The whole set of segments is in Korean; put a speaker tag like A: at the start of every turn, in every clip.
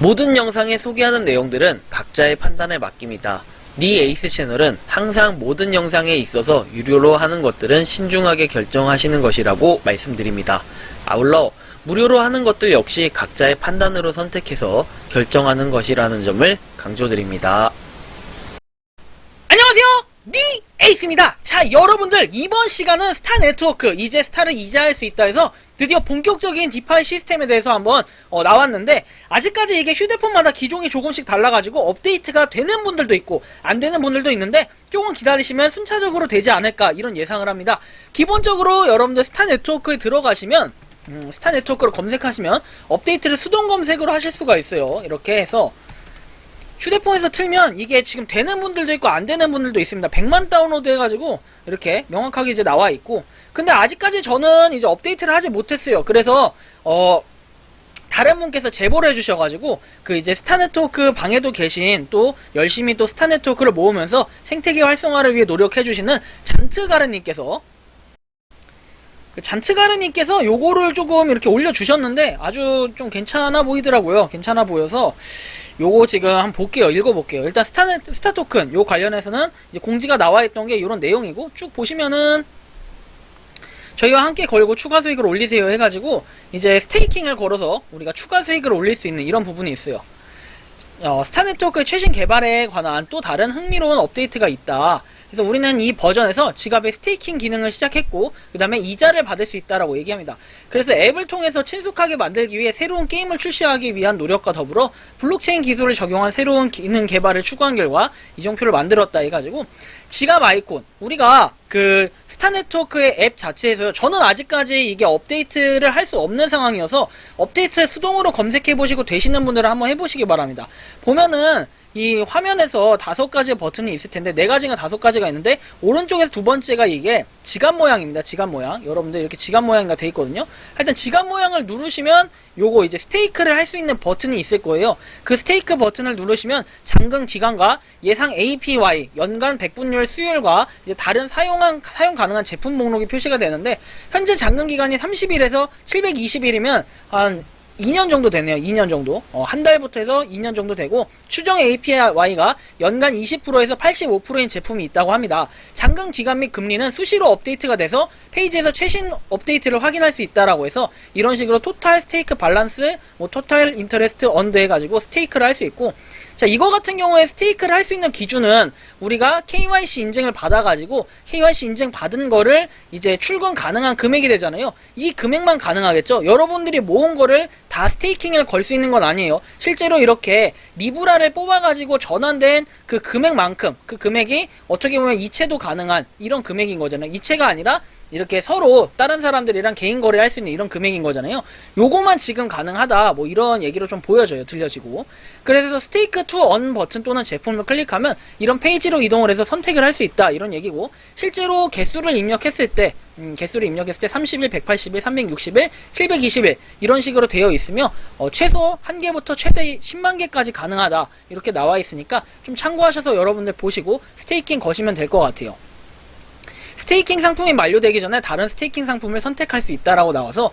A: 모든 영상에 소개하는 내용들은 각자의 판단에 맡깁니다. 리 에이스 채널은 항상 모든 영상에 있어서 유료로 하는 것들은 신중하게 결정하시는 것이라고 말씀드립니다. 아울러 무료로 하는 것들 역시 각자의 판단으로 선택해서 결정하는 것이라는 점을 강조드립니다.
B: 안녕하세요, 리 에이스입니다. 자, 여러분들, 이번 시간은 스타 네트워크, 이제 스타를 이자할 수 있다 해서 드디어 본격적인 디파이 시스템에 대해서 한번 나왔는데, 아직까지 이게 휴대폰마다 기종이 조금씩 달라가지고 업데이트가 되는 분들도 있고 안 되는 분들도 있는데, 조금 기다리시면 순차적으로 되지 않을까 이런 예상을 합니다. 기본적으로 여러분들 스타 네트워크에 들어가시면 스타 네트워크로 검색하시면 업데이트를 수동 검색으로 하실 수가 있어요. 이렇게 해서 휴대폰에서 틀면 이게 지금 되는 분들도 있고 안 되는 분들도 있습니다. 100만 다운로드 해가지고 이렇게 명확하게 이제 나와 있고, 근데 아직까지 저는 이제 업데이트를 하지 못했어요. 그래서 다른 분께서 제보를 해주셔가지고 그 이제 스타 네트워크 방에도 계신, 또 열심히 또 스타 네트워크를 모으면서 생태계 활성화를 위해 노력해주시는 잔트가르님께서 요거를 조금 이렇게 올려주셨는데 아주 좀 괜찮아 보이더라고요. 괜찮아 보여서 요거 지금 한번 볼게요. 읽어볼게요. 일단 스타 토큰 요 관련해서는 이제 공지가 나와있던 게 요런 내용이고, 쭉 보시면은 저희와 함께 걸고 추가 수익을 올리세요 해가지고 이제 스테이킹을 걸어서 우리가 추가 수익을 올릴 수 있는 이런 부분이 있어요. 스타 네트워크의 최신 개발에 관한 또 다른 흥미로운 업데이트가 있다. 그래서 우리는 이 버전에서 지갑의 스테이킹 기능을 시작했고, 그 다음에 이자를 받을 수 있다라고 얘기합니다. 그래서 앱을 통해서 친숙하게 만들기 위해 새로운 게임을 출시하기 위한 노력과 더불어 블록체인 기술을 적용한 새로운 기능 개발을 추구한 결과 이정표를 만들었다 해가지고, 지갑 아이콘, 우리가 그 스타 네트워크의 앱 자체에서요, 저는 아직까지 이게 업데이트를 할 수 없는 상황이어서 업데이트 수동으로 검색해보시고 되시는 분들은 한번 해보시기 바랍니다. 보면은 이 화면에서 5가지의 버튼이 있을 텐데, 4가지가 5가지가 있는데, 오른쪽에서 두 번째가 이게 지갑 모양입니다. 지갑 모양. 여러분들 이렇게 지갑 모양이 돼 있거든요. 하여튼 지갑 모양을 누르시면 요거 이제 스테이크를 할 수 있는 버튼이 있을 거예요. 그 스테이크 버튼을 누르시면 잔금 기간과 예상 APY, 연간 백분율 수율과 이제 다른 사용 가능한 제품 목록이 표시가 되는데, 현재 잔금 기간이 30일에서 720일이면 한 2년 정도 되네요. 2년 정도. 한 달부터 해서 2년 정도 되고, 추정 APY가 연간 20%에서 85%인 제품이 있다고 합니다. 잔금 기간 및 금리는 수시로 업데이트가 돼서 페이지에서 최신 업데이트를 확인할 수 있다라고 해서, 이런 식으로 토탈 스테이크 밸런스, 토탈 인터레스트 언드 해가지고 스테이크를 할 수 있고, 자, 이거 같은 경우에 스테이크를 할 수 있는 기준은 우리가 KYC 인증을 받아가지고 KYC 인증 받은 거를 이제 출금 가능한 금액이 되잖아요. 이 금액만 가능하겠죠. 여러분들이 모은 거를 다 스테이킹을 걸 수 있는 건 아니에요. 실제로 이렇게 리브라를 뽑아가지고 전환된 그 금액만큼, 그 금액이 어떻게 보면 이체도 가능한 이런 금액인 거잖아요. 이체가 아니라 이렇게 서로 다른 사람들이랑 개인 거래할 수 있는 이런 금액인 거잖아요. 요거만 지금 가능하다, 뭐 이런 얘기로 좀 보여져요. 들려지고. 그래서 스테이크 투 언 버튼 또는 제품을 클릭하면 이런 페이지로 이동을 해서 선택을 할 수 있다, 이런 얘기고, 실제로 개수를 입력했을 때 30일, 180일, 360일, 720일 이런 식으로 되어 있으며, 최소 1개부터 최대 10만 개까지 가능하다, 이렇게 나와 있으니까 좀 참고하셔서 여러분들 보시고 스테이킹 거시면 될 것 같아요. 스테이킹 상품이 만료되기 전에 다른 스테이킹 상품을 선택할 수 있다라고 나와서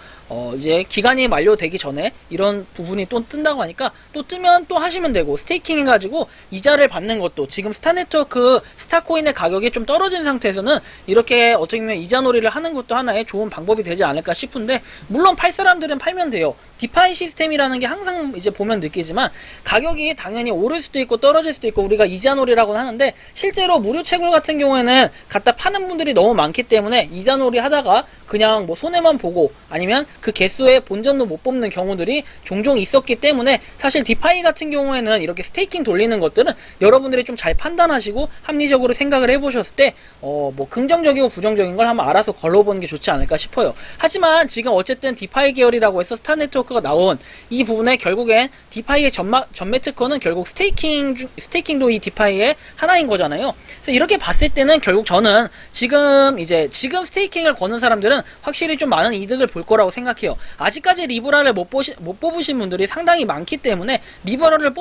B: 이제 기간이 만료되기 전에 이런 부분이 또 뜬다고 하니까, 또 뜨면 또 하시면 되고, 스테이킹 해가지고 이자를 받는 것도, 지금 스타 네트워크 스타코인의 가격이 좀 떨어진 상태에서는 이렇게 어떻게 보면 이자놀이를 하는 것도 하나의 좋은 방법이 되지 않을까 싶은데, 물론 팔 사람들은 팔면 돼요. 디파이 시스템이라는 게 항상 이제 보면 느끼지만 가격이 당연히 오를 수도 있고 떨어질 수도 있고 우리가 이자놀이라고는 하는데, 실제로 무료 채굴 같은 경우에는 갖다 파는 분들이 너무 많기 때문에 이자놀이 하다가 그냥 뭐 손해만 보고 아니면 그 개수의 본전도 못 뽑는 경우들이 종종 있었기 때문에, 사실 디파이 같은 경우에는 이렇게 스테이킹 돌리는 것들은 여러분들이 좀 잘 판단하시고 합리적으로 생각을 해보셨을 때 뭐 긍정적이고 부정적인 걸 한번 알아서 걸러보는 게 좋지 않을까 싶어요. 하지만 지금 어쨌든 디파이 계열이라고 해서 스타 네트워크가 나온 이 부분에 결국엔 디파이의 전매 특허는 결국 스테이킹도 이 디파이의 하나인 거잖아요. 그래서 이렇게 봤을 때는 결국 저는 지금 스테이킹을 거는 사람들은 확실히 좀 많은 이득을 볼 거라고 생각해요. 아직까지 리브라를 못 뽑으신 분들이 상당히 많기 때문에 리브라를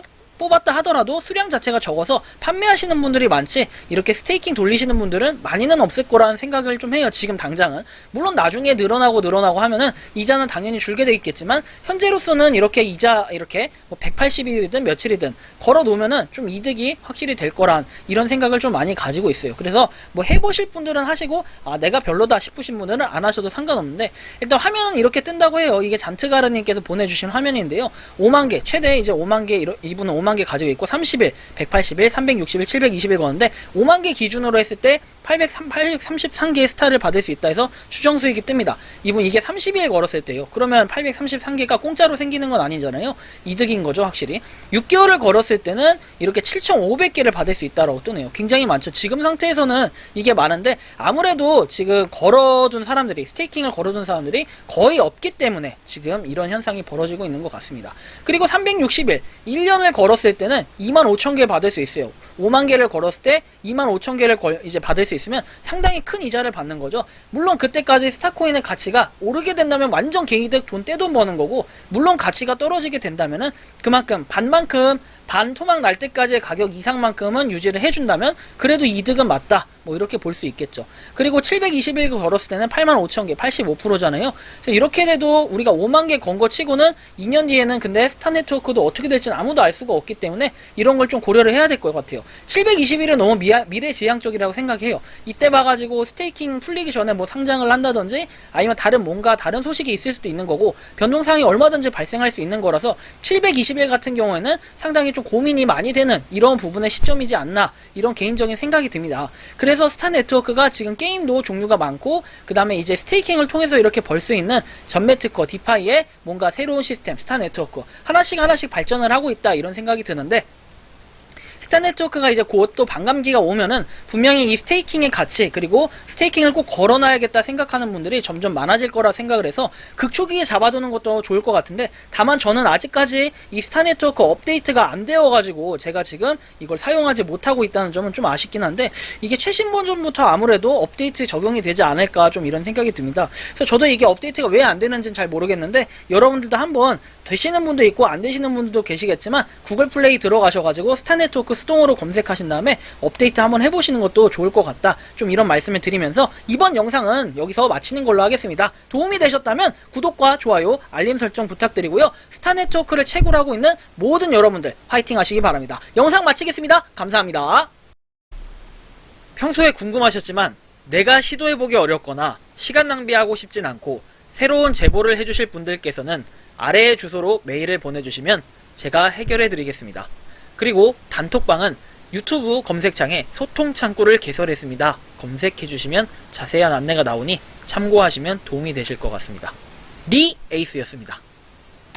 B: 뽑았다 하더라도 수량 자체가 적어서 판매하시는 분들이 많지 이렇게 스테이킹 돌리시는 분들은 많이는 없을 거라는 생각을 좀 해요. 지금 당장은. 물론 나중에 늘어나고 하면은 이자는 당연히 줄게 돼 있겠지만 현재로서는 이렇게 이자 이렇게 뭐 180일이든 며칠이든 걸어 놓으면은 좀 이득이 확실히 될 거란 이런 생각을 좀 많이 가지고 있어요. 그래서 뭐 해보실 분들은 하시고 내가 별로다 싶으신 분들은 안 하셔도 상관없는데 일단 화면은 이렇게 뜬다고 해요. 이게 잔트가르님께서 보내주신 화면인데요. 5만개 최대 이제 5만개 이분은 5만개 가지고 있고 30일, 180일, 360일, 720일 거는데 5만개 기준으로 했을 때 833개의 스타를 받을 수 있다 해서 추정 수익이 뜹니다. 이분 이게 30일 걸었을 때요. 그러면 833개가 공짜로 생기는 건 아니잖아요. 이득인 거죠, 확실히. 6개월을 걸었을 때는 이렇게 7,500개를 받을 수 있다라고 뜨네요. 굉장히 많죠. 지금 상태에서는 이게 많은데 아무래도 지금 걸어둔 사람들이 스테이킹을 걸어둔 사람들이 거의 없기 때문에 지금 이런 현상이 벌어지고 있는 것 같습니다. 그리고 360일 1년을 걸었을 때는 25,000개 받을 수 있어요. 5만 개를 걸었을 때 25,000개를 이제 받을 수 있으면 상당히 큰 이자를 받는 거죠. 물론 그때까지 스타코인의 가치가 오르게 된다면 완전 개이득 돈 떼돈 버는 거고, 물론 가치가 떨어지게 된다면은 그만큼 반만큼 반 토막 날 때까지의 가격 이상만큼은 유지를 해준다면 그래도 이득은 맞다, 뭐 이렇게 볼 수 있겠죠. 그리고 720일 걸었을 때는 85,000개 85%잖아요 그래서 이렇게 돼도 우리가 5만개 건 거 치고는 2년 뒤에는 근데 스타네트워크도 어떻게 될지는 아무도 알 수가 없기 때문에 이런 걸 좀 고려를 해야 될 것 같아요. 720일은 너무 미래지향적이라고 생각해요. 이때 봐가지고 스테이킹 풀리기 전에 뭐 상장을 한다든지 아니면 다른 소식이 있을 수도 있는 거고, 변동사항이 얼마든지 발생할 수 있는 거라서 720일 같은 경우에는 상당히 좀 고민이 많이 되는 이런 부분의 시점이지 않나, 이런 개인적인 생각이 듭니다. 그래서 스타네트워크가 지금 게임도 종류가 많고, 그 다음에 이제 스테이킹을 통해서 이렇게 벌 수 있는 전매특허 디파이의 뭔가 새로운 시스템 스타네트워크 하나씩 발전을 하고 있다, 이런 생각이 드는데, 스타네트워크가 이제 곧 또 반감기가 오면은 분명히 이 스테이킹의 가치, 그리고 스테이킹을 꼭 걸어놔야겠다 생각하는 분들이 점점 많아질 거라 생각을 해서 극초기에 잡아두는 것도 좋을 것 같은데, 다만 저는 아직까지 이 스타네트워크 업데이트가 안 되어가지고 제가 지금 이걸 사용하지 못하고 있다는 점은 좀 아쉽긴 한데, 이게 최신 버전부터 아무래도 업데이트 적용이 되지 않을까 좀 이런 생각이 듭니다. 그래서 저도 이게 업데이트가 왜 안 되는지는 잘 모르겠는데, 여러분들도 한번 되시는 분도 있고 안 되시는 분들도 계시겠지만 구글 플레이 들어가셔가지고 스타네트워크 수동으로 검색하신 다음에 업데이트 한번 해보시는 것도 좋을 것 같다, 좀 이런 말씀을 드리면서 이번 영상은 여기서 마치는 걸로 하겠습니다. 도움이 되셨다면 구독과 좋아요, 알림 설정 부탁드리고요. 스타네트워크를 채굴하고 있는 모든 여러분들 화이팅 하시기 바랍니다. 영상 마치겠습니다. 감사합니다. 평소에 궁금하셨지만 내가 시도해보기 어렵거나 시간 낭비하고 싶진 않고 새로운 제보를 해주실 분들께서는 아래의 주소로 메일을 보내주시면 제가 해결해 드리겠습니다. 그리고 단톡방은 유튜브 검색창에 소통 창구를 개설했습니다. 검색해 주시면 자세한 안내가 나오니 참고하시면 도움이 되실 것 같습니다. 리 에이스였습니다.